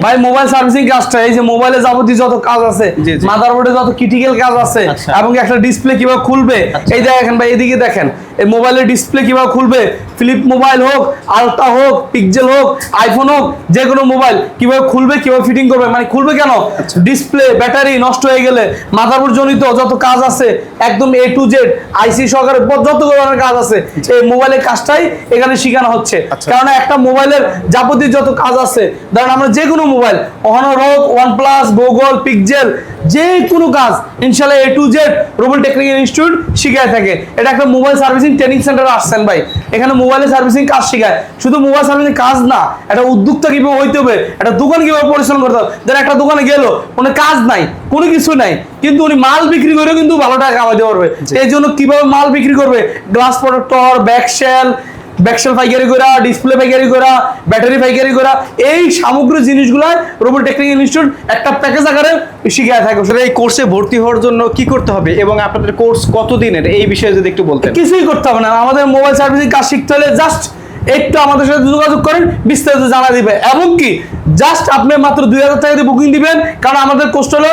ভাই mobile servicing কাজটা এই যে মোবাইলে যাবতীয় যত কাজ আছে, মাদারবোর্ডে যত ক্রিটিক্যাল কাজ আছে এবং একটা ডিসপ্লে কিভাবে খুলবে, এই দেখেন ভাই এদিকে দেখেন এই মোবাইলের ডিসপ্লে কিভাবে খুলবে, ফ্লিপ মোবাইল হোক, আলট্রা হোক, পিক্সেল হোক, আইফোন হোক, যে কোনো মোবাইল কিভাবে খুলবে, কিভাবে ফিটিং করবে, মানে খুলবে কেন, ডিসপ্লে ব্যাটারি নষ্ট হয়ে গেলে মাদারবোর্ড জনিত যত কাজ আছে একদম A to Z আইসি সহকারে যত ধরনের কাজ আছে এই মোবাইলের কাজটাই এখানে শেখানো হচ্ছে। কারণ একটা মোবাইলের যাবতীয় যত কাজ আছে, ধরেন আমরা যে কোনো মোবাইল অনর হোক, ওয়ানপ্লাস, গুগল, পিক্সেল, যে কোনো কাজ ইনশাআল্লাহ A to Z Rubel technical institute শিখায় থাকে। এটা একটা মোবাইল সার্ভিসিং ট্রেনিং সেন্টারে আসছেন ভাই, এখানে মোবাইলের সার্ভিসিং কাজ শেখায়। শুধু মোবাইল সার্ভিসিং কাজ না, একটা উদ্যোক্তা কিভাবে হইতে হবে, একটা দোকান কিভাবে পরিচালনা করতে হবে। ধরেন একটা দোকানে গেল, কোনো কাজ নাই, কোনো কিছু নাই, কিন্তু উনি মাল বিক্রি করে কিন্তু ভালো টাকা কামাইতে পারবে। এই জন্য কিভাবে মাল বিক্রি করবে, গ্লাস প্রোডাক্টর, ব্যাকশেল পাইকারি করা, ডিসপ্লে পাইকারি করা, ব্যাটারি পাইকারি করা, এই সামগ্র জিনিসগুলো রুবেল টেকনিক্যাল ইনস্টিটিউট একটা প্যাকেজ আকারে শিখিয়ে থাকে। এই কোর্সে ভর্তি হওয়ার জন্য কি করতে হবে এবং আপনাদের কোর্স কতদিনের, এই বিষয়ে যদি একটু বলতেন। কিছুই করতে হবে না, আমাদের মোবাইল সার্ভিসিং কাজ শিখতে হলে জাস্ট একটু আমাদের সাথে যোগাযোগ করেন, বিস্তারিত জানা দিবে। এমনকি জাস্ট আপনি মাত্র 2000 টাকা দিয়ে বুকিং দিবেন, কারণ আমাদের কোর্স হলো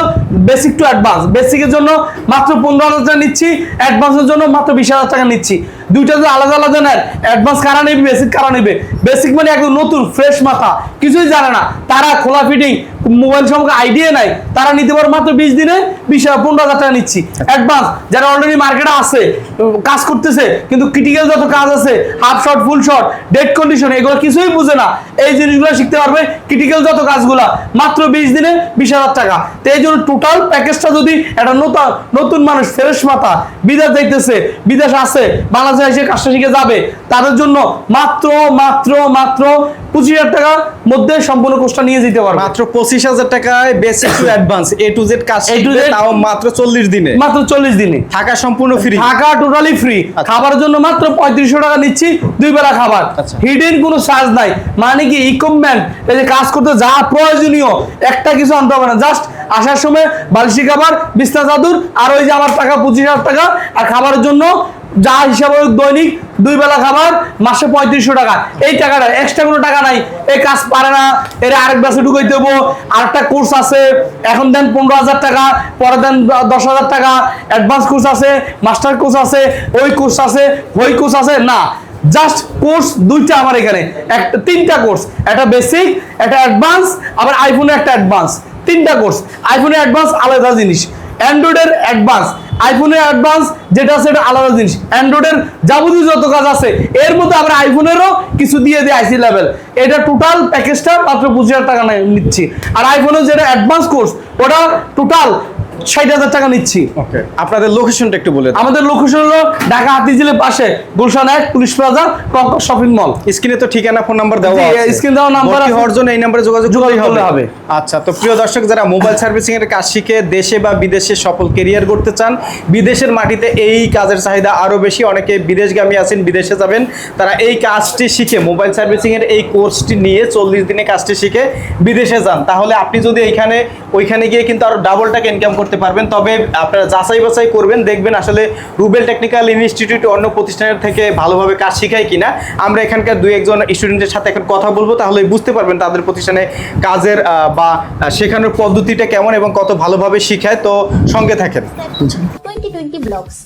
বেসিক টু অ্যাডভান্স। বেসিকের জন্য মাত্র 15,000 টাকা নিচ্ছি, অ্যাডভান্সের জন্য মাত্র 20,000 টাকা নিচ্ছি। দুইটা যদি আলাদা আলাদা নেন, অ্যাডভান্স কারা নেবে, বেসিক কারা নেবে। বেসিক মানে একদম নতুন ফ্রেশ মাথা, কিছুই জানে না, তারা খোলা ফিটিং মোবাইল সম্পর্কে আইডিয়া নাই, তারা নিতে পারে মাত্র 20 দিনে 15,000 টাকা নিচ্ছি। অ্যাডভান্স যারা অলরেডি মার্কেটে আছে, কাজ করতেছে, কিন্তু ক্রিটিক্যাল যত কাজ আছে, হাফ শট, ফুল শট, ডেড কন্ডিশন, এগুলো কিছুই বুঝে না, এই জিনিসগুলো শিখতে পারবে। ক্রিটিক্যাল যত কাজগুলা মাত্র 20 দিনে 20,000 টাকা। তো এই জন্য টোটাল প্যাকেজটা যদি একটা নতুন মানুষ ফ্রেশ মাথা বিদেশ যাইতেছে, বিদেশ আছে, বাংলাদেশে এসে কাজটা শিখে যাবে, তাদের জন্য মাত্র মাত্র মাত্র 25,000 টাকার মধ্যে সম্পূর্ণ কোর্সটা নিয়ে যেতে পারবে। মাত্র 25,000 টাকায় basic to advance A to Z কাজ শিখবে, তাও মাত্র 40 দিনে। মাত্র 40 দিনে থাকা সম্পূর্ণ ফ্রি, থাকা টোটালি ফ্রি। খাবারের জন্য মাত্র 3500 টাকা নিচ্ছি, 2 বেলা খাবার। হিডেন কোনো চার্জ নাই, মানে কি ইকুইপমেন্ট এই যে কাজ করতে যা প্রয়োজনীয় একটা কিছু আনতে হবে না, জাস্ট আসার সময় বালিশি খাবার, বিছনা চাদর, আর ওই যে আমার টাকা 25,000 টাকা, আর খাবারের জন্য যা হিসাবে দৈনিক 2 বেলা খাবার, মাসে 3500 টাকা। এই টাকাটা এক্সট্রা কোনো টাকা নাই। এই কাজ পারে না, এর আরেক ব্যাচে ঢুকাই দেবো, আরেকটা কোর্স আছে, এখন দেন 15,000 টাকা, পরে দেন 10,000 টাকা, অ্যাডভান্স কোর্স আছে, মাস্টার কোর্স আছে, ওই কোর্স আছে, ওই কোর্স আছে না, জাস্ট কোর্স দুইটা আমার এখানে, একটা 3টা কোর্স, একটা বেসিক, একটা অ্যাডভান্স, আবার আইফোনে একটা অ্যাডভান্স, 3টা কোর্স। আইফোনের অ্যাডভান্স আলাদা জিনিস, অ্যান্ড্রয়েডের অ্যাডভান্স, আইফোনের অ্যাডভান্স যেটা আছে এটা আলাদা জিনিস। অ্যান্ড্রয়েডের যাবতীয় যত কাজ আছে এর মধ্যে আবার আইফোনেরও কিছু দিয়ে দেয় আইসি লেভেল। এটা টোটাল প্যাকেজটা মাত্র 25,000 টাকা নিচ্ছি। আর আইফোনের যেটা অ্যাডভান্স কোর্স ওটা টোটাল 60,000 টাকা নিচ্ছি। ওকে, আপনাদের লোকেশনটা একটু বলে। আমাদের লোকেশন হলো ঢাকা হাতিঝিলের পাশে Gulshan 1 police plaza concord shopping mall. স্ক্রিনে তো ঠিকানা, ফোন নাম্বার দেওয়া আছে, স্ক্রিন দেওয়া নাম্বার আছে, হওয়ার জন্য এই নম্বরে যোগাযোগ করতে হবে। আচ্ছা, তো প্রিয় দর্শক, যারা মোবাইল সার্ভিসিং এর কাজ শিখে দেশে বা বিদেশে সফল ক্যারিয়ার করতে চান, বিদেশের মাটিতে এই কাজের চাহিদা আরো বেশি, অনেকে বিদেশগামী আছেন, বিদেশে যাবেন, তারা এই কাজটি শিখে মোবাইল সার্ভিসিং এর এই কোর্সটি নিয়ে 40 দিনে কাজটি শিখে বিদেশে যান, তাহলে আপনি যদি ওইখানে গিয়ে কিন্তু আরো ডাবল টাকা ইনকাম করতে পারবেন। তবে আপনারা যাচাই বাছাই করবেন, দেখবেন আসলে রুবেল টেকনিক্যাল ইনস্টিটিউট অন্য প্রতিষ্ঠানের থেকে ভালোভাবে কাজ শিখায় কিনা। আমরা এখানকার 2-1 স্টুডেন্টের সাথে এখন কথা বলবো, তাহলে বুঝতে পারবেন তাদের প্রতিষ্ঠানে কাজের বা শেখানোর পদ্ধতিটা কেমন এবং কত ভালোভাবে শিখায়। তো সঙ্গে থাকেন। 2020 ব্লগস।